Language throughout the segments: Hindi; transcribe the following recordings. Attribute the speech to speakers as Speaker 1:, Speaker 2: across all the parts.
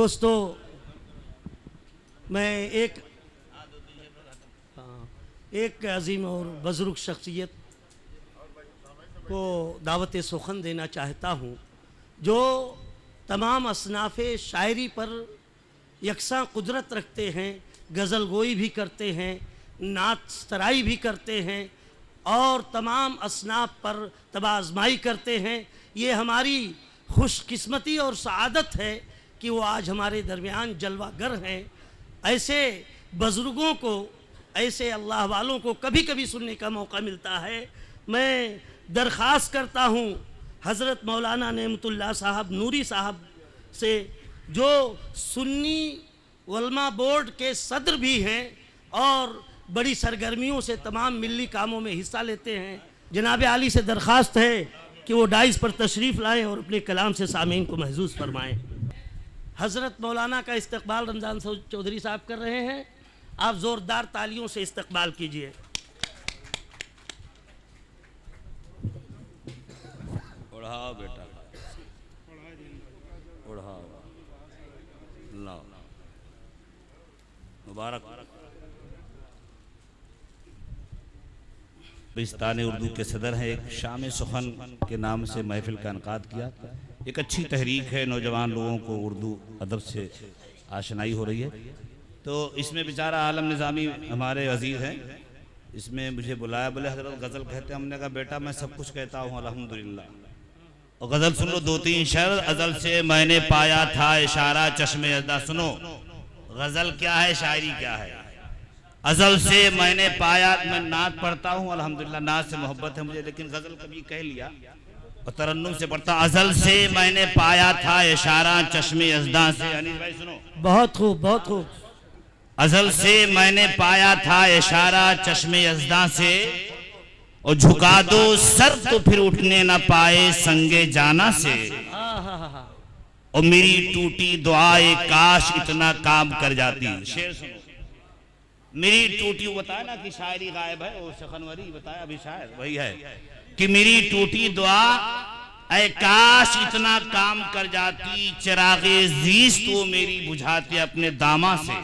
Speaker 1: दोस्तों, मैं एक अजीम और बुजुर्ग शख्सियत को दावत सुखन देना चाहता हूँ, जो तमाम असनाफ़ शायरी पर यकसा कुदरत रखते हैं, गज़ल गोई भी करते हैं, नात सराई भी करते हैं और तमाम असनाफ़ पर तबाज़माई करते हैं। ये हमारी खुशकिस्मती और सआदत है कि वो आज हमारे दरमियान जलवागर हैं। ऐसे बुज़ुर्गों को, ऐसे अल्लाह वालों को कभी कभी सुनने का मौका मिलता है। मैं दरख्वास्त करता हूँ हज़रत मौलाना नेमतुल्लाह साहब नूरी साहब से, जो सुन्नी उलमा बोर्ड के सदर भी हैं और बड़ी सरगर्मियों से तमाम मिली कामों में हिस्सा लेते हैं, जनाब आली से दरख्वास्त है कि वो डाइस पर तशरीफ़ लाएँ और अपने कलाम से सामीन को महसूस फरमाएँ। हज़रत मौलाना का इस्तकबाल रमज़ान चौधरी साहब कर रहे हैं, आप ज़ोरदार तालियों से इस्तकबाल कीजिए।
Speaker 2: उड़ाओ बेटा, उड़ाओ, लाओ, मुबारक। बिस्तान उर्दू के सदर हैं। एक शाम सुखन के नाम से महफिल का इनकाद किया। एक अच्छी तहरीक है, नौजवान लोगों को उर्दू अदब से आशनाई हो रही है। तो इसमें बेचारा आलम निज़ामी हमारे अजीज़ हैं, इसमें मुझे बुलाया, बोले हज़रत गज़ल कहते हैं। हमने कहा बेटा मैं सब कुछ कहता हूँ अल्हम्दुलिल्लाह, और गज़ल सुन लो, 2-3 शेर। अज़ल से मैंने पाया था इशारा चश्मे अज़दा। सुनो गज़ल क्या है, शायरी क्या है। अज़ल से मैंने पाया, मैं नात पढ़ता हूँ अल्हम्दुलिल्लाह, नात से मोहब्बत है मुझे, लेकिन गज़ल कभी कह लिया और तरन्नुम से पढ़ता। अज़ल से मैंने पाया था इशारा चश्मे अज़दा से। अनिल भाई सुनो,
Speaker 1: बहुत खूब, बहुत खूब।
Speaker 2: अज़ल से मैंने पाया था इशारा चश्मे अज़दा से, और झुका दो सर तो फिर उठने न पाए संगे जाना से। और मेरी टूटी दुआए काश इतना काम कर जाती। शेर सुनो, मेरी टूटी, बताया ना कि शायरी गायब है, वो सखनवरी बताया अभी, शायर वही है कि मेरी टूटी दुआ ऐ काश इतना काम कर जाती, चिरागे ज़ीस तो मेरी बुझाते अपने दामा से।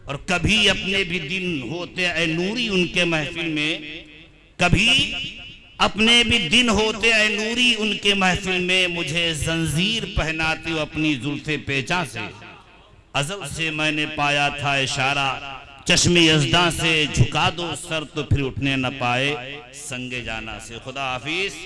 Speaker 2: और कभी अपने भी दिन होते ऐ नूरी उनके महफिल में, कभी अपने भी दिन होते ऐ नूरी उनके महफिल में, मुझे जंजीर पहनाती हो अपनी जुल्फे पेचा से। अज़ल से मैंने पाया था इशारा चश्मे अज़दा से, झुका दो सर तो फिर उठने न पाए संगे जाना से। खुदा हाफिज।